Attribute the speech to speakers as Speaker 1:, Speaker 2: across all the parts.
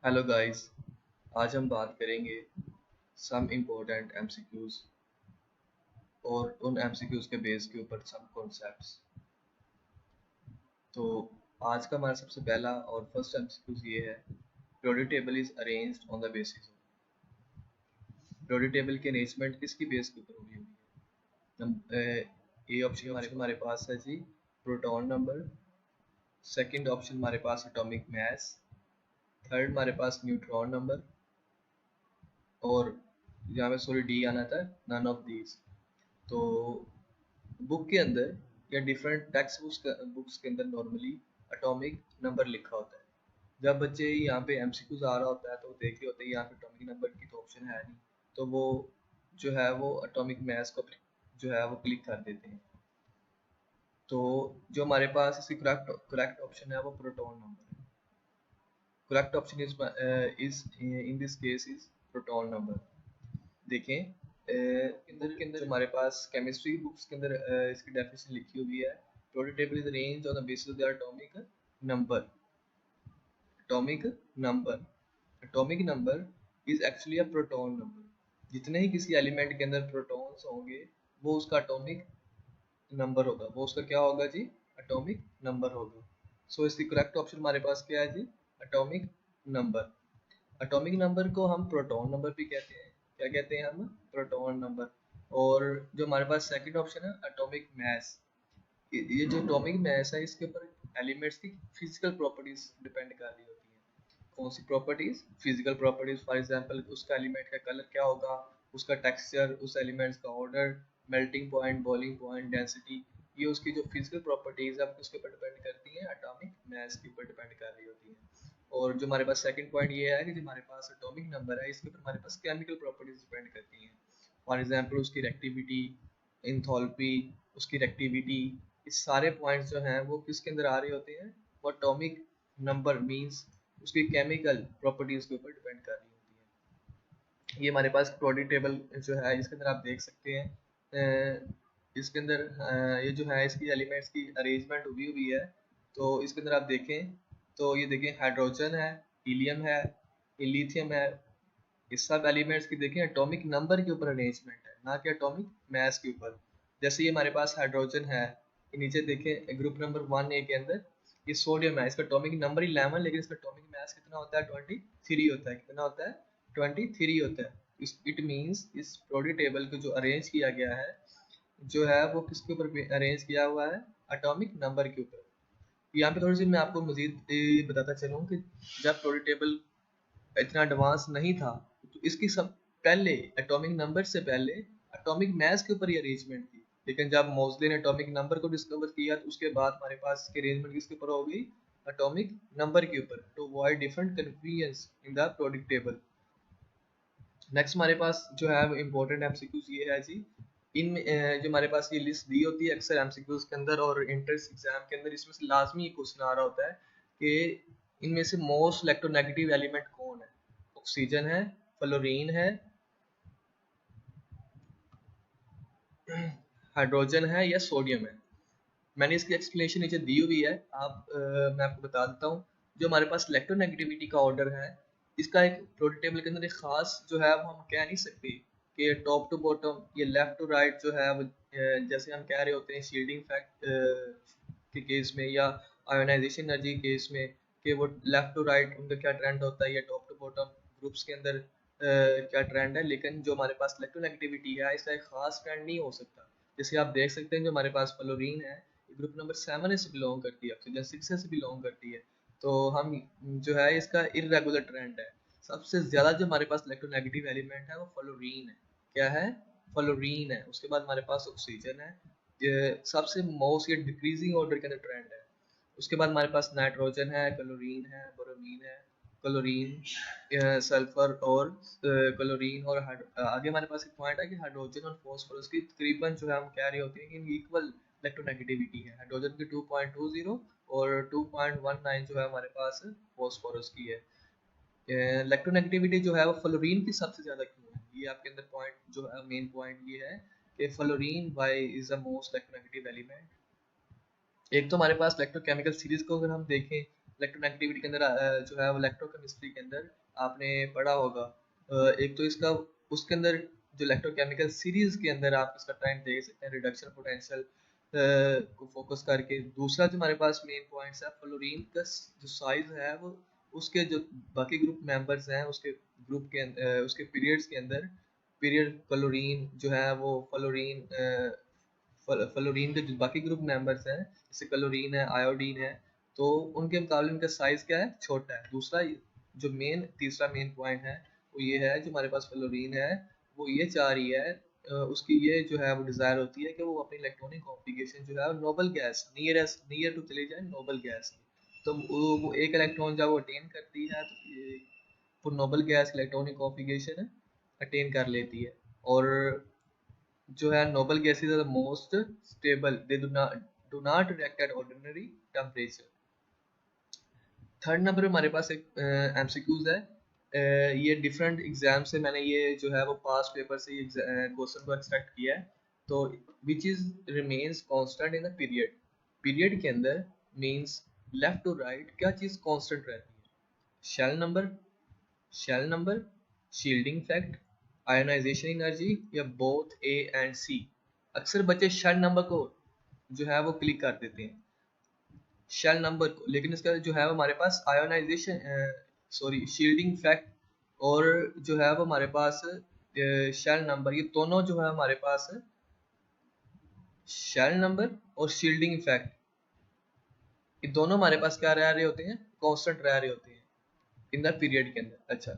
Speaker 1: Hello guys. आज हम बात करेंगे सम इम्पोर्टेंट एमसीक्यूज और उन एमसीक्यूज के बेस के ऊपर सम कॉन्सेप्ट्स। तो आज का हमारा सबसे पहला और फर्स्ट एमसीक्यूज ये है, periodic table is arranged on the basis of. Periodic table की अरेंजमेंट किसकी बेस के ऊपर हुई है? ए ऑप्शन हमारे पास है जी प्रोटॉन नंबर, सेकंड ऑप्शन हमारे पास एटॉमिक मास, थर्ड हमारे पास न्यूट्रॉन नंबर, और यहाँ पे सॉरी डी आना था नन ऑफ दीज। तो बुक के अंदर या डिफरेंट टेक्स्ट बुक्स के अंदर नॉर्मली एटॉमिक नंबर लिखा होता है। जब बच्चे यहाँ पे एमसीक्यूज आ रहा होता है तो देख रहे होते हैं यहाँ पे एटॉमिक नंबर की तो ऑप्शन है नहीं, तो वो जो है वो एटॉमिक मास को जो है वो क्लिक कर देते हैं। तो जो हमारे पास इसकी करेक्ट ऑप्शन है वो प्रोटॉन नंबर है। Correct option is in this case is proton number. देखें बुक के अंदर हमारे पास केमिस्ट्री बुक्स के अंदर इसकी डेफिनेशन लिखी हुई है, periodic table is arranged on the basis of their number atomic number atomic number is actually a proton number। जितने ही किसी एलिमेंट के अंदर प्रोटॉन्स होंगे वो उसका एटॉमिक नंबर होगा, वो उसका क्या होगा जी, एटॉमिक नंबर होगा। सो इसकी करेक्ट ऑप्शन हमारे पास क्या है जी, एटॉमिक नंबर। एटॉमिक नंबर को हम प्रोटॉन नंबर भी कहते हैं। क्या कहते हैं हम, प्रोटॉन नंबर। और जो हमारे पास सेकंड ऑप्शन है एटॉमिक मास, ये जो एटॉमिक मास है इसके ऊपर एलिमेंट्स की फिजिकल प्रॉपर्टीज डिपेंड कर रही होती हैं। कौन सी properties, physical properties. For example उसका एलिमेंट का कलर क्या होगा, उसका टेक्सचर, उस एलिमेंट्स का order, melting point, boiling point, density, ये उसकी जो फिजिकल प्रॉपर्टीज है उसके ऊपर डिपेंड करती हैं, एटॉमिक मास के ऊपर डिपेंड कर रही होती है। और जो हमारे पास सेकंड पॉइंट ये है कि जो हमारे पास एटॉमिक नंबर है इसके ऊपर हमारे पास केमिकल प्रॉपर्टीज डिपेंड करती हैं। फॉर एग्जांपल उसकी रिएक्टिविटी, इंथैल्पी, उसकी रिएक्टिविटी, इस सारे पॉइंट्स जो हैं वो किसके अंदर आ रहे होते हैं, वो एटॉमिक नंबर मींस उसकी केमिकल प्रॉपर्टीज के ऊपर डिपेंड कर रही होती है। ये हमारे पास पीरियोडिक टेबल जो है इसके अंदर आप देख सकते हैं, इसके अंदर ये जो है इसकी एलिमेंट्स की अरेंजमेंट हुई हुई है। तो इसके अंदर आप देखें तो ये देखें हाइड्रोजन है, हीलियम है, लिथियम है, इस सब एलिमेंट्स की देखें एटॉमिक नंबर के ऊपर अरेंजमेंट है, ना कि एटॉमिक मास के ऊपर। जैसे ये हमारे पास हाइड्रोजन है, ये नीचे देखें ग्रुप नंबर 1A के अंदर ये सोडियम है, इसका एटॉमिक नंबर 11 लेकिन इसका एटॉमिक मास कितना होता है, 23 होता है। कितना होता है, 23 होता है। इट मींस इस पीरियोडिक टेबल को जो अरेंज किया गया है जो है वो किसके ऊपर अरेंज किया हुआ है, एटॉमिक नंबर के ऊपर। यहाँ पे थोड़ी सी मैं आपको मजीद बताता चलूँ कि जब पीरियोडिक टेबल इतना एडवांस नहीं था तो इसकी सब पहले एटॉमिक नंबर से पहले एटॉमिक मास के ऊपर ही अरेंजमेंट थी। लेकिन जब मोज़ले ने एटॉमिक नंबर को डिस्कवर किया तो उसके बाद हमारे पास इसकी अरेंजमेंट किसके ऊपर हो गई, एटॉमिक नंबर के ऊपर, to avoid different confusion in the periodic table. Next हमारे पास जो है इंपॉर्टेंट एमसीक्यूज ये है जी, इन जो हमारे पास ये लिस्ट दी होती है अक्सर एमसीक्यूज के अंदर और एंट्रेंस एग्जाम के अंदर, इसमें से लाजमी क्वेश्चन आ रहा होता है कि इनमें से मोस्ट इलेक्ट्रोनेगेटिव एलिमेंट कौन है। ऑक्सीजन है, फ्लोरीन है, हाइड्रोजन है, या सोडियम है। मैंने इसकी एक्सप्लेनेशन नीचे दी हुई है, मैं आपको बता देता हूँ। जो हमारे पास इलेक्ट्रोनेगेटिविटी का ऑर्डर है इसका एक पीरियोडिक टेबल के अंदर एक खास जो है वो हम कह नहीं सकते कि टॉप टू बॉटम, ये लेफ्ट टू राइट जो है वो जैसे हम कह रहे होते हैं शील्डिंग फैक्ट के केस में या आयोनाइजेशन एनर्जी के केस में कि वो लेफ्ट टू राइट उनका क्या ट्रेंड होता है या टॉप टू बॉटम ग्रुप्स के अंदर क्या ट्रेंड है। लेकिन जो हमारे पास इलेक्ट्रोनेगेटिविटी है इसका एक खास ट्रेंड नहीं हो सकता। जैसे आप देख सकते हैं जो हमारे पास फ्लोरीन है ग्रुप नंबर 7 से बिलोंग करती है, ऑक्सीजन 6 से बिलोंग करती है। तो हम जो है इसका इरेगुलर ट्रेंड है। सबसे ज़्यादा जो हमारे पास इलेक्ट्रोनेगेटिव एलिमेंट है वो फ्लोरीन है। क्या है, फ्लोरीन है। उसके बाद हमारे पास ऑक्सीजन है, ये सबसे मोस्ट ये डिक्रीजिंग ऑर्डर के अंदर ट्रेंड है। उसके बाद हमारे पास नाइट्रोजन है, क्लोरीन है, ब्रोमीन है, क्लोरीन, सल्फर और क्लोरीन और आगे हमारे पास एक पॉइंट है कि हाइड्रोजन और फॉस्फोरस की तकरीबन जो है हम कह रहे होते हैं कि इनकी इक्वल इलेक्ट्रोनेगेटिविटी है। हाइड्रोजन की 2.20 और 2.19 जो है हमारे पास फॉस्फोरस की है। इलेक्ट्रोनेगेटिविटी जो है वो फ्लोरीन की सबसे ज़्यादा क्यों है, ये आपके अंदर पॉइंट जो है मेन पॉइंट ये है कि fluorine why is the most electronegative element. एक तो हमारे पास इलेक्ट्रोकेमिकल सीरीज को अगर हम देखें इलेक्ट्रोनेगेटिविटी के अंदर जो है वो इलेक्ट्रोकेमिस्ट्री के अंदर आपने पढ़ा होगा। एक तो इसका उसके अंदर जो इलेक्ट्रोकेमिकल सीरीज के अंदर आप इसका ट्रेंड देख सकते हैं रिडक्शन पोटेंशियल को फोकस करके। दूसरा जो हमारे पास मेन पॉइंट्स है, फ्लोरीन का जो साइज है वो उसके जो बाकी ग्रुप मेंबर्स हैं उसके ग्रुप के उसके पीरियड्स के अंदर पीरियड क्लोरीन जो है वो फ्लोरीन के जो बाकी ग्रुप मेंबर्स हैं जैसे क्लोरीन है, आयोडीन है, तो उनके मुकाबले उनका साइज क्या है, छोटा है। दूसरा जो तीसरा मेन पॉइंट है वो ये है, जो हमारे पास फ्लोरीन है वो ये चाह रही है उसकी ये जो है वो डिज़ायर होती है कि वो अपनी इलेक्ट्रॉनिक कॉन्फ़िगरेशन जो है नोबल गैस नियर टू चली जाए नोबल गैस। तो वो एक इलेक्ट्रॉन जब वो अटेन करती है तो ये वो noble gas electronic configuration attain कर लेती है। और जो है noble gases are the most stable, they do not react at ordinary temperature. Third number हमारे पास एक एमसीक्यूज है। ये डिफरेंट एग्जाम से मैंने ये जो है वो पास्ट पेपर से ये क्वेश्चन को एक्सट्रैक्ट किया है। तो which is remains constant in the period, period के अंदर मींस लेफ्ट टू राइट क्या चीज कांस्टेंट रहती है? Shell number, shell number, shielding fact, ionisation energy, या बोथ ए एंड सी। अक्सर बच्चे शेल नंबर को जो है वो क्लिक कर देते हैं, शेल नंबर को, लेकिन इसका जो है वो हमारे पास आयोनाइजेशन सॉरी शील्डिंग फैक्ट और जो है वो हमारे पास शेल नंबर, ये दोनों जो है हमारे पास शेल नंबर और शील्डिंग इफेक्ट, ये दोनों हमारे पास क्या रह रहे होते हैं, कांस्टेंट रह रहे होते हैं इन द पीरियड के अंदर। अच्छा,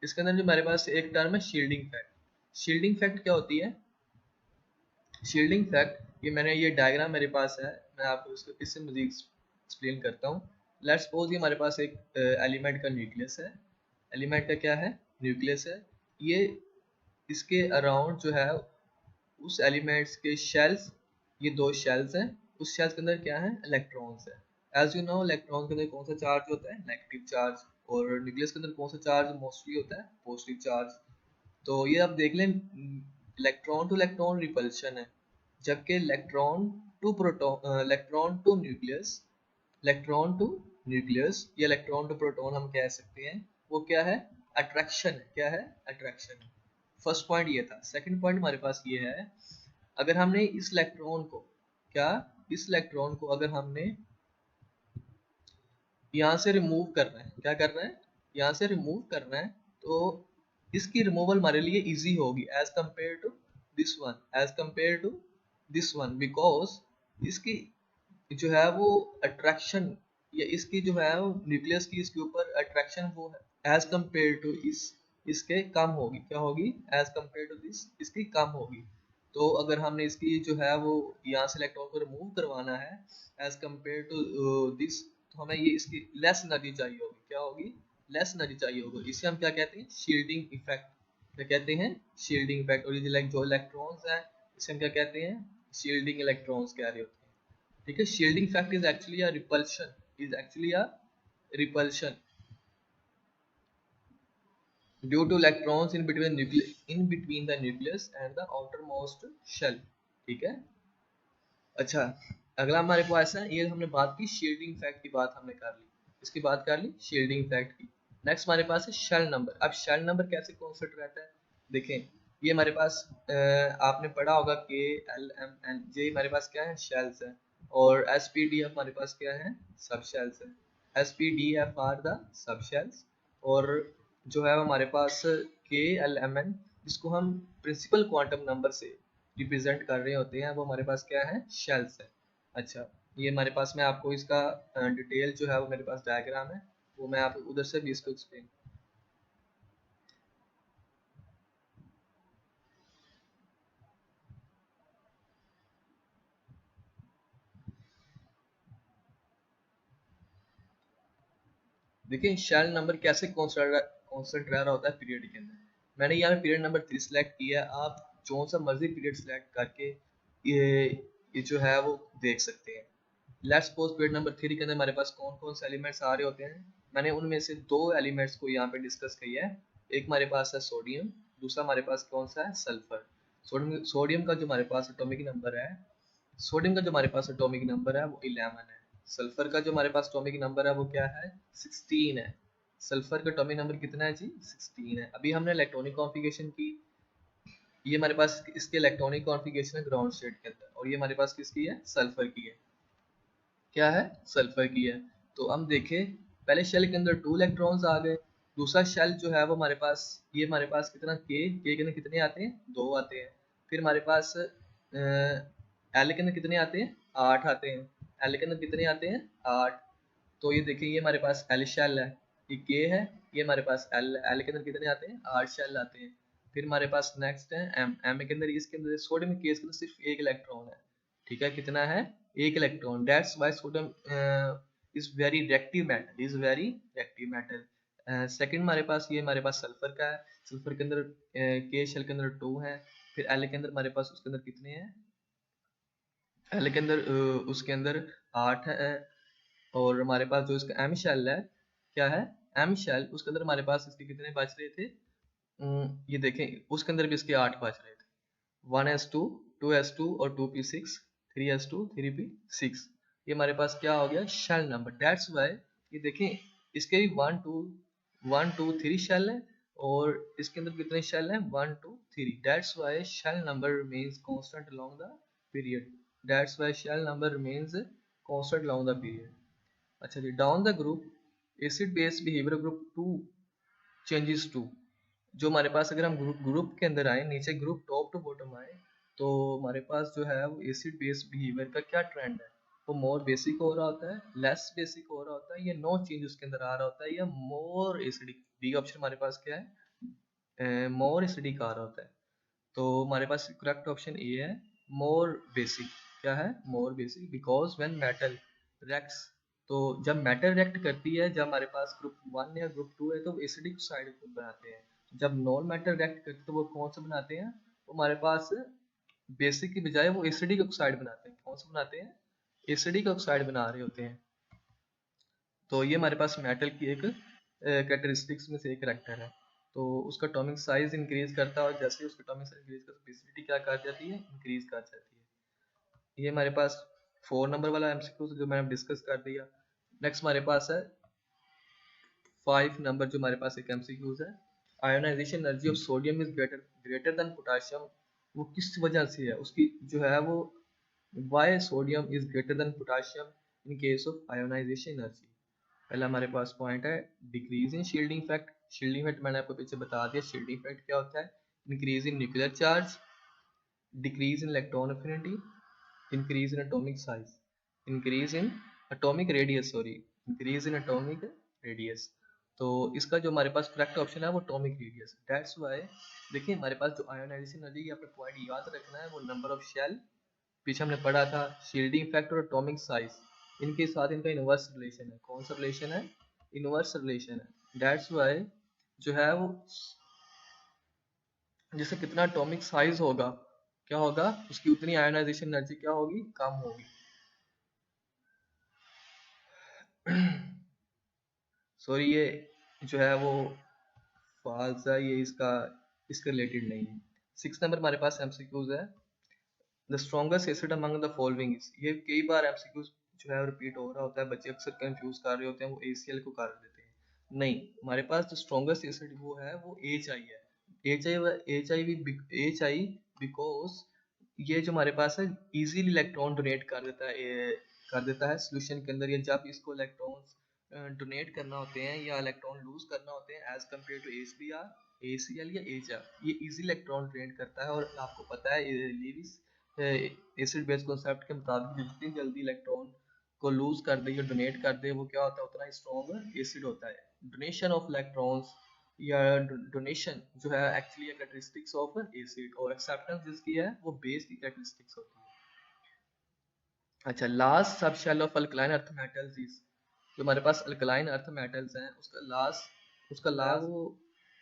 Speaker 1: इसके अंदर जो हमारे पास एक टर्म है शील्डिंग फैक्ट। शील्डिंग फैक्ट क्या होती है? शील्डिंग फैक्ट, ये मैंने ये डायग्राम मेरे पास है, मैं आपको इसको इससे मजीद एक्सप्लेन करता हूँ। लेट्स सपोज ये हमारे पास एक एलिमेंट का न्यूक्लियस है, एलिमेंट का क्या है, न्यूक्लियस है। ये इसके अराउंड जो है उस एलिमेंट्स के शेल्स, ये दो शेल्स हैं, उस शेल्स के अंदर क्या है, इलेक्ट्रॉन्स है। एज यू नो इलेक्ट्रॉन के अंदर कौन सा चार्ज होता है, नेगेटिव चार्ज, और न्यूक्लियस के अंदर कौन सा चार्ज मोस्टली होता है, पॉजिटिव चार्ज। तो ये आप देख लें, इलेक्ट्रॉन रिपल्शन है, जबकि electron to nucleus, electron to nucleus या इलेक्ट्रॉन टू प्रोटॉन हम कह सकते हैं, वो क्या है, अट्रैक्शन है। क्या है, अट्रैक्शन। फर्स्ट पॉइंट ये था। सेकंड पॉइंट हमारे पास ये है, अगर हमने इस इलेक्ट्रॉन को, क्या, इस इलेक्ट्रॉन को अगर हमने यहाँ से रिमूव करना है, क्या करना है, यहाँ से रिमूव करना है, तो इसकी रिमूवल हमारे लिए इजी होगी as compare to this one, as compare to this one, because इसकी जो है वो अट्रैक्शन या इसकी जो है वो न्यूक्लियस की इसके ऊपर अट्रैक्शन वो है एज कंपेयर टू इसके कम होगी। क्या होगी, एज कंपेयर टू दिस इसकी कम होगी। तो अगर हमने इसकी जो है वो यहाँ से इलेक्ट्रॉन को रिमूव करवाना है एज कंपेयर टू दिस, तो हमें ये इसकी लेस एनर्जी चाहिए होगी। क्या होगी, लेस एनर्जी चाहिए होगी। इसे हम क्या कहते हैं, शील्डिंग इफेक्ट। क्या कहते हैं, शील्डिंग इफेक्ट। और ये जो इलेक्ट्रॉन्स हैं इसे हम क्या कहते हैं, शील्डिंग इलेक्ट्रॉन्स कह रहे होते हैं। ठीक है, shielding effect is actually a repulsion, is actually a repulsion due to electrons in between the nucleus and the outermost shell। ठीक है। अच्छा, अगला हमारे पास है, ये हमने बात की शील्डिंग फैक्ट की, बात हमने कर ली, इसकी बात कर ली शील्डिंग फैक्ट की। नेक्स्ट हमारे पास है शेल नंबर। अब शेल नंबर कैसे कॉन्सेप्ट रहता है, देखें, ये हमारे पास आपने पढ़ा होगा के एल एम एन जे हमारे पास क्या है, शेल्स है, और एस पी डी एफ हमारे पास क्या है, सब शेल्स है। S P D F R the sub shells, और जो है हमारे पास के एल एम एन, जिसको हम प्रिंसिपल क्वांटम नंबर से रिप्रेजेंट कर रहे होते हैं, वो हमारे पास क्या है, शेल्स है। अच्छा, ये हमारे पास, मैं आपको इसका डिटेल जो है वो मेरे पास डायग्राम है, वो मैं आप उधर से भी इसको एक्सप्लेन। देखिए शेल नंबर कैसे कॉन्स्टेंट रह रहा होता है पीरियड के अंदर। मैंने यहाँ पे पीरियड नंबर 3 सिलेक्ट किया है, आप जो सा मर्जी पीरियड सिलेक्ट करके ये जो है वो देख सकते हैं। लेट्स सपोज पीरियड नंबर 3 के अंदर हमारे पास कौन कौन से एलिमेंट्स आ रहे होते हैं। मैंने उनमें से दो एलिमेंट्स को यहाँ पे डिस्कस किया है। एक हमारे पास है सोडियम, दूसरा हमारे पास कौन सा है, सल्फर। सोडियम का जो हमारे पास एटॉमिक नंबर है, सोडियम का जो हमारे पास एटॉमिक नंबर है वो 11 है। सल्फर का जो हमारे पास एटॉमिक नंबर है वो क्या है, 16 है। सल्फर का एटॉमिक नंबर कितना है जी, 16 है। अभी हमने इलेक्ट्रॉनिक कॉन्फ़िगरेशन की, ये हमारे पास इसके इलेक्ट्रॉनिक कॉन्फ़िगरेशन है ग्राउंड स्टेट के अंदर, और ये हमारे पास किसकी है, सल्फर की है। क्या है, सल्फर की है। तो हम देखें, पहले शेल के अंदर 2 इलेक्ट्रॉन्स आ गए, दूसरा शेल जो है वो हमारे पास, ये हमारे पास कितना के अंदर कितने आते हैं, 2 आते हैं। फिर हमारे पास एल के अंदर कितने आते हैं, 8 आते हैं। एल के अंदर कितने आते हैं, 8। तो ये देखिए, ये हमारे पास एल शेल है, ये के है, ये हमारे पास एल है। एल के अंदर कितने आते हैं, 8 शेल आते हैं। फिर हमारे पास नेक्स्ट है एम। एम के अंदर, इसके अंदर सोडियम केस के अंदर सिर्फ एक इलेक्ट्रॉन है, ठीक है, कितना है, एक electron. That's why sodium is very reactive metal, is very reactive metal. Second हमारे पास, ये हमारे पास सल्फर का है। सल्फर के अंदर के शेल के अंदर 2 है। फिर एल के अंदर हमारे पास, उसके अंदर कितने हैं, एल के अंदर उसके अंदर 8 है। और हमारे पास जो इसका एम शेल है, क्या है, एम शेल, उसके अंदर हमारे पास इसके कितने बच रहे थे, ये देखें, उसके अंदर भी इसके 8 बच रहे थे। 1s2, 2s2 और 2p6, 3s2, 3p6। ये हमारे पास क्या हो गया, शेल नंबर। दैट्स वाई ये देखें, इसके भी 1 2 शेल है, और इसके अंदर कितने शेल हैं, 1 2 3। That's why shell number remains constant along the period. That's why shell number remains constant along the period. अच्छा जी, down the group acid base behaviour group 2 changes to. जो हमारे पास, अगर हम ग्रुप के अंदर आए, नीचे ग्रुप टॉप टू बॉटम आए, तो हमारे पास जो है वो एसिड बेस बिहेवियर का क्या ट्रेंड है, वो मोर बेसिक हो रहा होता है, लेस बेसिक हो रहा होता है, या नो चेंज उसके अंदर आ रहा होता है, या मोर एसिडिक। बी ऑप्शन हमारे पास क्या है, मोर एसिडिक आ रहा होता है। तो हमारे पास करेक्ट ऑप्शन ए है, मोर बेसिक। क्या है, मोर basic, because when metal reacts, तो जब मेटल रिएक्ट करती है, जब हमारे पास ग्रुप 1 या ग्रुप 2 है, तो एसिडिक साइड बनाते हैं। जब नॉन मेटल रिएक्ट करते हैं, तो वो कौन सा बनाते हैं, तो हमारे पास बेसिक की बजाय वो एसिडिक ऑक्साइड बनाते हैं। कौन सा बनाते हैं, एसिडिक ऑक्साइड बना रहे होते हैं। तो ये हमारे पास मेटल की एक कैरेक्टरिस्टिक्स में से एक करेक्टर है। तो उसका एटॉमिक साइज इंक्रीज करता है, और जैसे ही उसका एटॉमिक साइज इंक्रीज करता है, बेसिसिटी क्या कर जाती है, इंक्रीज कर जाती है। ये हमारे पास 4 नंबर वाला एमसीक्यू जो मैंने डिस्कस कर दिया। नेक्स्ट हमारे पास है 5 नंबर, जो हमारे पास एक एमसीक्यूज है। Ionisation energy of sodium is greater than potassium. वो किस वजह से है, उसकी जो है वो, why sodium is greater than potassium in case of ionisation energy. पहला हमारे पास पॉइंट है decrease in shielding effect. Shielding effect मैंने आपको पीछे बता दिया, शील्डिंग इफेक्ट क्या होता है, increase in nuclear charge, decrease in electron affinity, increase in atomic size, increase in atomic radius, sorry, increase in atomic radius। तो इसका जो हमारे पास करेक्ट ऑप्शन है वो एटॉमिक रेडियस। दैट्स व्हाई देखिए, हमारे पास जो आयोनाइजेशन एनर्जी, आपने पॉइंट याद रखना है, वो नंबर ऑफ शेल, पीछे हमने पढ़ा था, शील्डिंग इफेक्ट और एटॉमिक साइज, इनके साथ इनका इनवर्स रिलेशन है। कौन सा रिलेशन है, इनवर्स रिलेशन है। दैट्स व्हाई जो है वो, जैसे कितना एटॉमिक साइज होगा, क्या होगा, उसकी उतनी आयोनाइजेशन एनर्जी क्या होगी, कम होगी। सॉरी, ये जो है वो फॉल्स है, ये इसका रिलेटेड नहीं है। 6 नंबर हमारे पास एमसीक्यूज है। The strongest acid among the following is. ये कई बार एमसीक्यूज जो है रिपीट हो रहा होता है, बच्चे अक्सर कंफ्यूज कर रहे होते हैं, वो ACL को कर देते हैं। नहीं, हमारे पास जो स्ट्रॉन्गेस्ट एसिड वो है वो HI है। HI बिकॉज ये जो हमारे पास है, इजीली इलेक्ट्रॉन डोनेट कर देता है सोल्यूशन के अंदर, या जब इसको इलेक्ट्रॉन्स डोनेट करना होते हैं या इलेक्ट्रॉन लूज करना होते हैं, as compare to HBr, ACL या HR, ये इजी इलेक्ट्रॉन डोनेट करता है। और आपको पता है लेविस एसिड बेस कॉन्सेप्ट के मुताबिक, जितनी जल्दी इलेक्ट्रॉन को लूज कर दे या डोनेट कर दे, वो क्या होता है, उतना स्ट्रॉन्ग एसिड होता है। डोनेशन ऑफ इलेक्ट्रॉन्स या डोनेशन जो है एक्चुअली कैरेक्टरिस्टिक्स ऑफ एसिड, और एक्सेप्टेंस जिसकी है वो बेस की कैरेक्टरिस्टिक्स होती है। अच्छा, last subshell of alkaline earth metals is. जो हमारे पास अल्कलाइन अर्थ मेटल्स हैं, उसका लास्ट वो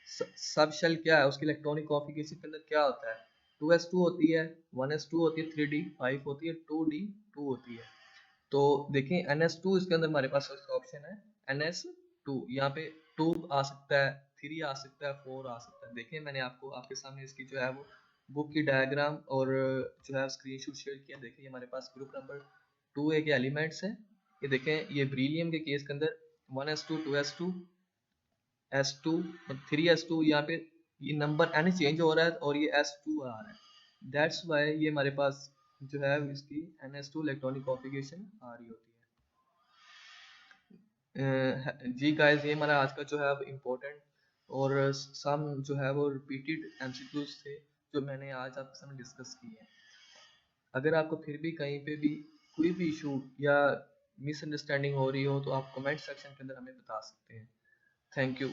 Speaker 1: सब शेल क्या है, उसकी इलेक्ट्रॉनिक कॉन्फ़िगरेशन के अंदर क्या होता है, 2s2 होती है, 1s2 होती है, 3d5 होती है, 2d2 होती है। तो देखें NS2 इसके अंदर हमारे पास ऑप्शन है NS2, यहाँ पे 2 आ सकता है, 3 आ सकता है, 4 आ सकता है। देखें, मैंने आपको आपके सामने इसकी जो है वो बुक की डायग्राम और जो है स्क्रीनशॉट शेयर किया। देखिए हमारे पास ग्रुप नंबर 2A के एलिमेंट्स हैं, ये देखें, ये बेरिलियम के केस के अंदर 1s2 2s2 s2 3s2, यहाँ पे ये नंबर n चेंज हो रहा है और ये s2 आ रहा है। दैट्स वाई ये हमारे पास जो है इसकी ns2 इलेक्ट्रॉनिक कॉन्फ़िगरेशन आ रही होती है। जी गाइस, ये हमारा आज का जो है अब इम्पोर्टेंट और सम जो है वो रिपीटेड एमसीक्यूज थे जो मैंने आज आपके सामने डिस्कस किए हैं। अगर आपको फिर भी कहीं पे भी कोई भी इशू या मिसअंडरस्टैंडिंग हो रही हो तो आप कमेंट सेक्शन के अंदर हमें बता सकते हैं। Thank you.